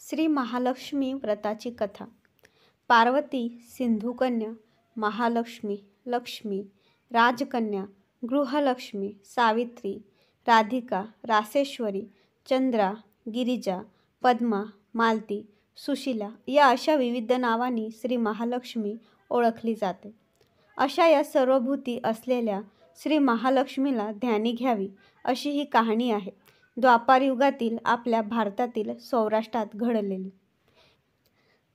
श्री महालक्ष्मी व्रताची कथा। पार्वती, सिंधुकन्या, महालक्ष्मी, लक्ष्मी, राजकन्या, गृहलक्ष्मी, सावित्री, राधिका, रासेश्वरी, चंद्रा, गिरिजा, पद्मा, मालती, सुशीला या अशा विविध नावांनी श्री महालक्ष्मी ओळखली जाते। अशा या सर्वभूती असलेल्या श्री महालक्ष्मीला ध्यानी घ्यावी अशी ही कहाणी आहे, द्वापार युगातील आपल्या भारतातील सौराष्ट्रात घडलेली।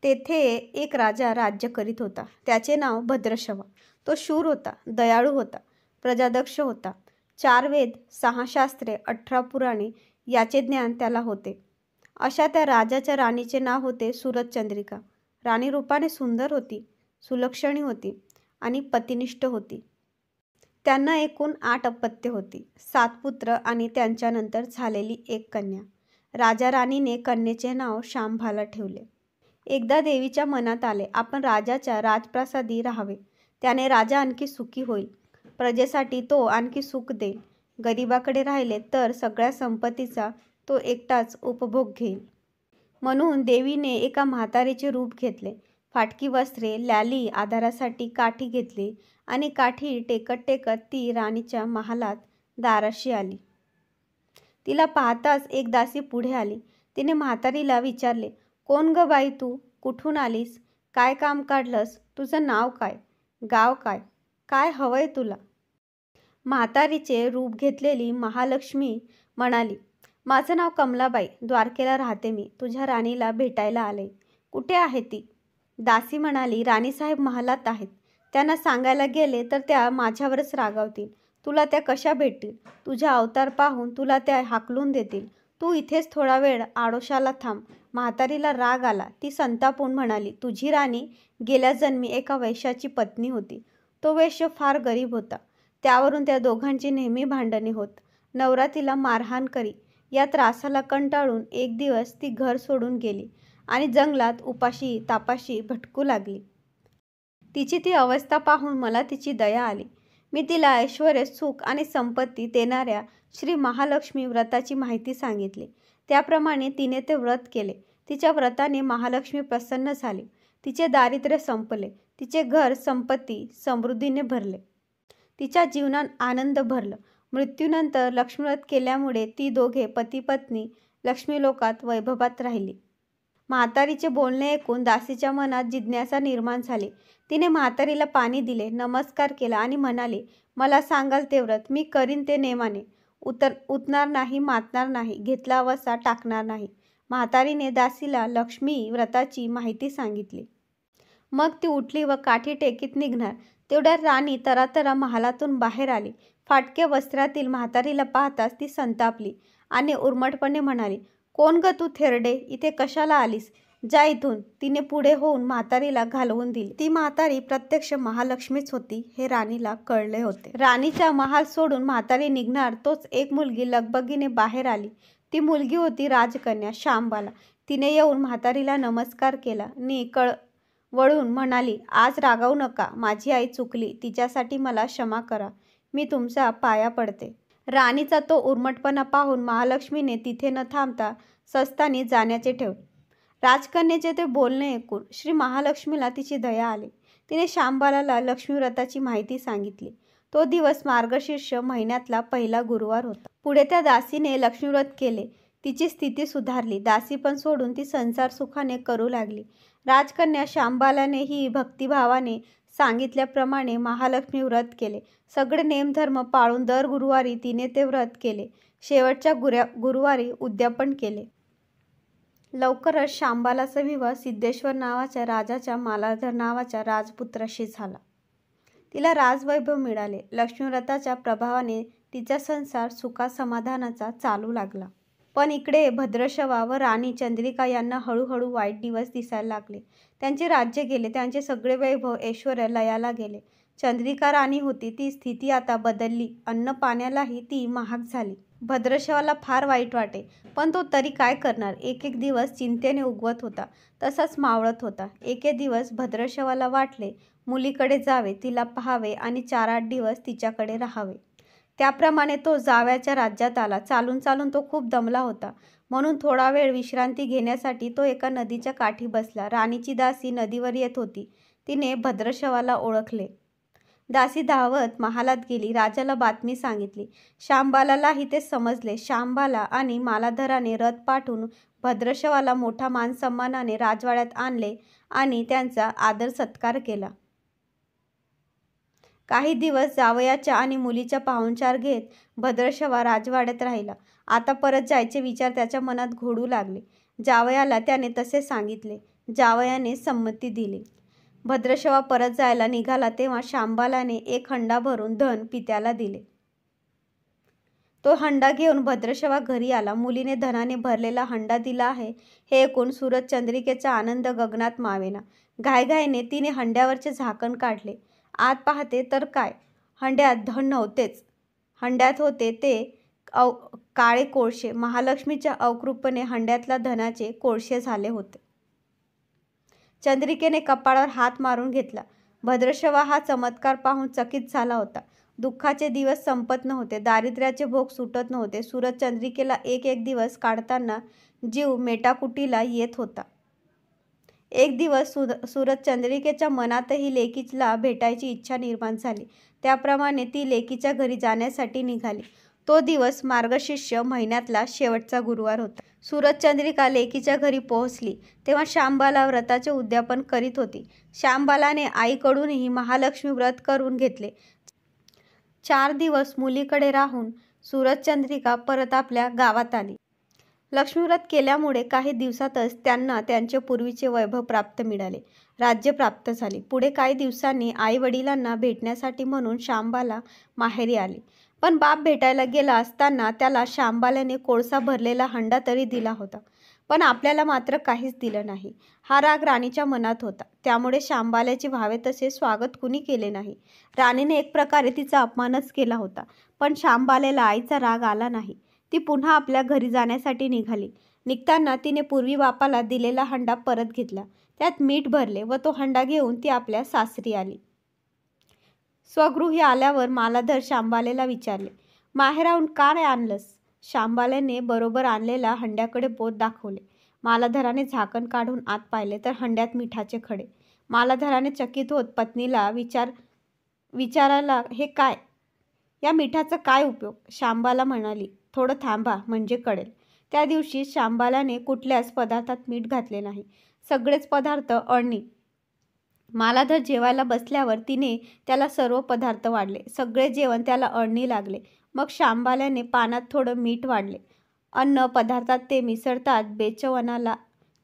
तेथे एक राजा राज्य करीत होता। त्याचे नाव भद्रश्रवा। तो शूर होता, दयाळू होता, प्रजादक्ष होता। 4 वेद, 6 शास्त्रे, 18 पुराणे याचे ज्ञान त्याला होते। अशा त्या राजाच्या राणीचे नाव होते सूरजचंद्रिका। राणी रूपाने सुंदर होती, सुलक्षणी होती आणि पतिनिष्ठ होती। त्यांना एकूण 8 अपत्ये होती, 7 पुत्र आणि त्यांच्यानंतर झालेली 1 कन्या। राजा राणीने कन्येचे नाव शांभाला ठेवले। एकदा देवीच्या मनात आले, आपण राजाच्या राजप्रासादी राहावे, त्याने राजा आणखी सुखी होईल, प्रजेसाठी तो आणखी सुख देईल। गरिबाकडे राहिले तर सगळ्या संपत्तीचा तो एकटाच उपभोग घेईल। म्हणून देवीने एका म्हातारीचे रूप घेतले, फाटकी वस्त्रे, ल्याली, आधारासाठी काठी घेतली आणि काठी टेकत टेकत ती राणीच्या महालात दाराशी आली। तिला पाहताच एक दासी पुढे आली। तिने म्हातारीला विचारले, कोण ग बाई तू? कुठून आलीस? काय काम काढलंस? तुझं नाव काय? गाव काय? काय हवंय तुला? म्हातारीचे रूप घेतलेली महालक्ष्मी म्हणाली, माझं नाव कमलाबाई, द्वारकेला राहते मी, तुझ्या राणीला भेटायला आले। कुठे आहे ती? दासी म्हणाली, राणीसाहेब महालात आहेत, त्यांना सांगायला गेले तर त्या माझ्यावरच रागावतील, तुला त्या कशा भेटतील? तुझ्या अवतार पाहून तुला त्या हाकलून देतील, तू इथेच थोडा वेळ आडोशाला थांब। म्हातारीला राग आला, ती संतापून म्हणाली, तुझी राणी गेल्या जन्मी एका वैश्याची पत्नी होती, तो वैश्य फार गरीब होता, त्यावरून त्या दोघांची नेहमी भांडणे होत, नवरा तिला मारहाण करी। या त्रासाला कंटाळून एक दिवस ती घर सोडून गेली आणि जंगलात उपाशी तापाशी भटकू लागली। तिची ती अवस्था पाहून मला तिची दया आली, मी तिला ऐश्वर्य, सुख आणि संपत्ती देणाऱ्या श्री महालक्ष्मी व्रताची माहिती सांगितली। त्याप्रमाणे तिने ते व्रत केले। तिच्या व्रताने महालक्ष्मी प्रसन्न झाली, तिचे दारिद्र्य संपले, तिचे घर संपत्ती समृद्धीने भरले, तिच्या जीवनात आनंद भरला। मृत्यूनंतर लक्ष्मीव्रत केल्यामुळे ती दोघे पती पत्नी लक्ष्मीलोकात वैभवात राहिली। म्हातारीचे बोलणे ऐकून दासीच्या मनात जिज्ञासा निर्माण झाली। तिने म्हातारीला पाणी दिले, नमस्कार केला आणि म्हणाले, मला सांगाल ते व्रत मी करीन ते नेमाने, उतणार नाही, मातणार नाही, घेतला वसा टाकणार नाही। म्हातारीने दासीला लक्ष्मी व्रताची माहिती सांगितली। मग ती उठली व काठी टेकीत निघणार, तेवढ्या राणी तरातरा महालातून बाहेर आली। फाटक्या वस्त्रातील म्हातारीला पाहताच ती संतापली आणि उर्मटपणे म्हणाली, कोण ग तू थेरडे, इथे कशाला आलीस? जा इथून। तिने पुढे होऊन म्हातारीला घालवून दिली। ती म्हातारी प्रत्यक्ष महालक्ष्मीच होती हे राणीला कळले होते। राणीचा महाल सोडून म्हातारी निघणार तोच एक मुलगी लगबगीने बाहेर आली। ती मुलगी होती राजकन्या शांबाला। तिने येऊन म्हातारीला नमस्कार केला आणि वळून म्हणाली, आज रागावू नका, माझी आई चुकली, तिच्यासाठी मला क्षमा करा, मी तुमचा पाया पडते। राणीचा तो उर्मटपणा पाहून महालक्ष्मीने तिथे न थांबता सस्तानी जाण्याचे ठेवले। राजकन्येचे ते बोलणे ऐकून श्री महालक्ष्मीला तिची दया आली। तिने शांबाला लक्ष्मी व्रताची माहिती सांगितली। तो दिवस मार्गशीर्ष महिन्यातला पहिला गुरुवार होता। पुढे त्या दासीने लक्ष्मीव्रत केले, तिची स्थिती सुधारली, दासी पण सोडून ती संसार सुखाने करू लागली। राजकन्या शांबालानेही भक्तिभावाने सांगितल्याप्रमाणे महालक्ष्मी व्रत केले। सगळे नेमधर्म पाळून दर गुरुवारी तिने ते व्रत केले। शेवटच्या गुरुवारी उद्यापन केले। लवकरच शांबालाचा विवाह सिद्धेश्वर नावाच्या राजाच्या मालाधर नावाच्या राजपुत्राशी झाला। तिला राजवैभव मिळाले। लक्ष्मीव्रताच्या प्रभावाने तिचा संसार सुखासमाधानाचा चालू लागला। पण इकडे भद्रश्रवा व राणी चंद्रिका यांना हळूहळू वाईट दिवस दिसायला लागले। त्यांचे राज्य गेले, त्यांचे सगळे वैभव ऐश्वर्य लयाला गेले। चंद्रिका राणी होती ती स्थिती आता बदलली, अन्न पाण्यालाही ती महाग झाली। भद्रश्रवाला फार वाईट वाटे, पण तो तरी काय करणार। एक एक दिवस चिंतेने उगवत होता, तसाच मावळत होता। एके दिवस भद्रश्रवाला वाटले मुलीकडे जावे, तिला पाहावे आणि 4-8 दिवस तिच्याकडे राहावे। त्याप्रमाणे तो जावयाच्या राज्यात आला। चालून चालून तो खूप दमला होता। म्हणून थोडा वेळ विश्रांती घेण्यासाठी तो एका नदीच्या काठी बसला. राणीची दासी नदीवर येत होती. तिने भद्रशवाला ओळखले. दासी धावत महालात गेली. राजाला बातमी सांगितली. शांबालालाही ते समजले. शांबाला आणि मालाधराने रथ पाठवून भद्रशवाला मोठा मानसन्मानाने राजवाड्यात आणले आणि त्यांचा आदर सत्कार केला. काही दिवस जावयाच्या आणि मुलीच्या पाहुणचार घेत भद्रशवा राजवाड्यात राहिला. आता परत जायचे विचार त्याच्या मनात घोळू लागले. जावयाला त्याने तसे सांगितले. जावयाने संमती दिली. भद्रशवा परत जायला निघाला तेव्हा शांबालाने एक हंडा भरून धन पित्याला दिले. तो हंडा घेऊन भद्रशवा घरी आला. मुलीने धनाने भरलेला हंडा दिला आहे हे ऐकून सूरजचंद्रिकेचा आनंद गगनात मावेना. घाईघाईने तिने हंड्यावरचे झाकण काढले. आत पाहते तर काय, हंड्यात धन नव्हतेच. हंड्यात होते ते काळे कोळसे. महालक्ष्मीच्या अवकृपेने हंड्यातल्या धनाचे कोळसे झाले होते. चंद्रिकेने कपाळावर हात मारून घेतला. भद्रशवा हा चमत्कार पाहून चकित झाला होता. दुःखाचे दिवस संपत नव्हते. दारिद्र्याचे भोग सुटत नव्हते. सूरजचंद्रिकेला एक एक दिवस काढताना जीव मेटाकुटीला येत होता. एक दिवस सूरजचंद्रिकेच्या मनातही लेकीला भेटायची इच्छा निर्माण झाली. त्याप्रमाणे ती लेकीच्या घरी जाण्यासाठी निघाली. तो दिवस मार्गशीर्ष महिन्यातला शेवटचा गुरुवार होता. सूरजचंद्रिका लेकीच्या घरी पोहोचली तेव्हा शांबाला व्रताचे उद्यापन करीत होती. शांबालाने आईकडूनही महालक्ष्मी व्रत करून घेतले. 4 दिवस मुलीकडे राहून सूरजचंद्रिका परत आपल्या गावात आली. लक्ष्मीव्रत केल्यामुळे काही दिवसातच त्यांना त्यांचे पूर्वीचे वैभव प्राप्त मिळाले. राज्य प्राप्त झाले. पुढे काही दिवसांनी आई वडिलांना भेटण्यासाठी म्हणून शांबाला माहेरी आली. पण बाप भेटायला गेला असताना त्याला शांबालाने कोळसा भरलेला हंडा तरी दिला होता, पण आपल्याला मात्र काहीच दिलं नाही. हा राग राणीच्या मनात होता. त्यामुळे शांबाल्याचे व्हावे तसे स्वागत कुणी केले नाही. राणीने एक प्रकारे तिचा अपमानच केला होता. पण शांबाल्याला आईचा राग आला नाही. ती पुन्हा आपल्या घरी जाण्यासाठी निघाली. निघताना तिने पूर्वी बापाला दिलेला हंडा परत घेतला. त्यात मीठ भरले व तो हंडा घेऊन ती आपल्या सासरी आली. स्वगृही आल्यावर मालाधर शांबालेला विचारले, माहेराहून काय आणलंस? शांबाल्याने बरोबर आणलेल्या हंड्याकडे बोट दाखवले. मालाधराने झाकण काढून आत पाहिले तर हंड्यात मिठाचे खडे. मालाधराने चकित होत पत्नीला विचारायला, हे काय? या मिठाचा काय उपयोग? शांबाला म्हणाली, थोडं थांबा म्हणजे कळेल. त्या दिवशी शांबालाने कुठल्याच पदार्थात मीठ घातले नाही. सगळेच पदार्थ अळणी. मालाधर जेवायला बसल्यावर तिने त्याला सर्व पदार्थ वाढले. सगळे जेवण त्याला अळणी लागले. मग शांबाल्याने पानात थोडं मीठ वाढले. अन्न पदार्थात ते मिसळतात बेचवनाला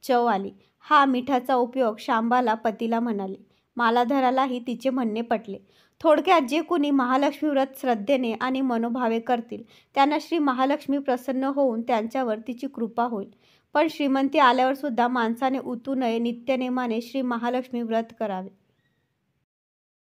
चव आली. हा मिठाचा उपयोग शांबाला पतीला म्हणाले. मालाधरालाही तिचे म्हणणे पटले. थोडक्यात जे कोणी महालक्ष्मी व्रत श्रद्धेने आणि मनोभावे करतील त्यांना श्री महालक्ष्मी प्रसन्न होऊन त्यांच्यावर तिची कृपा होईल. पण श्रीमंती आल्यावर सुद्धा माणसाने उतू नये, नित्यनेमाने श्री महालक्ष्मी व्रत करावे.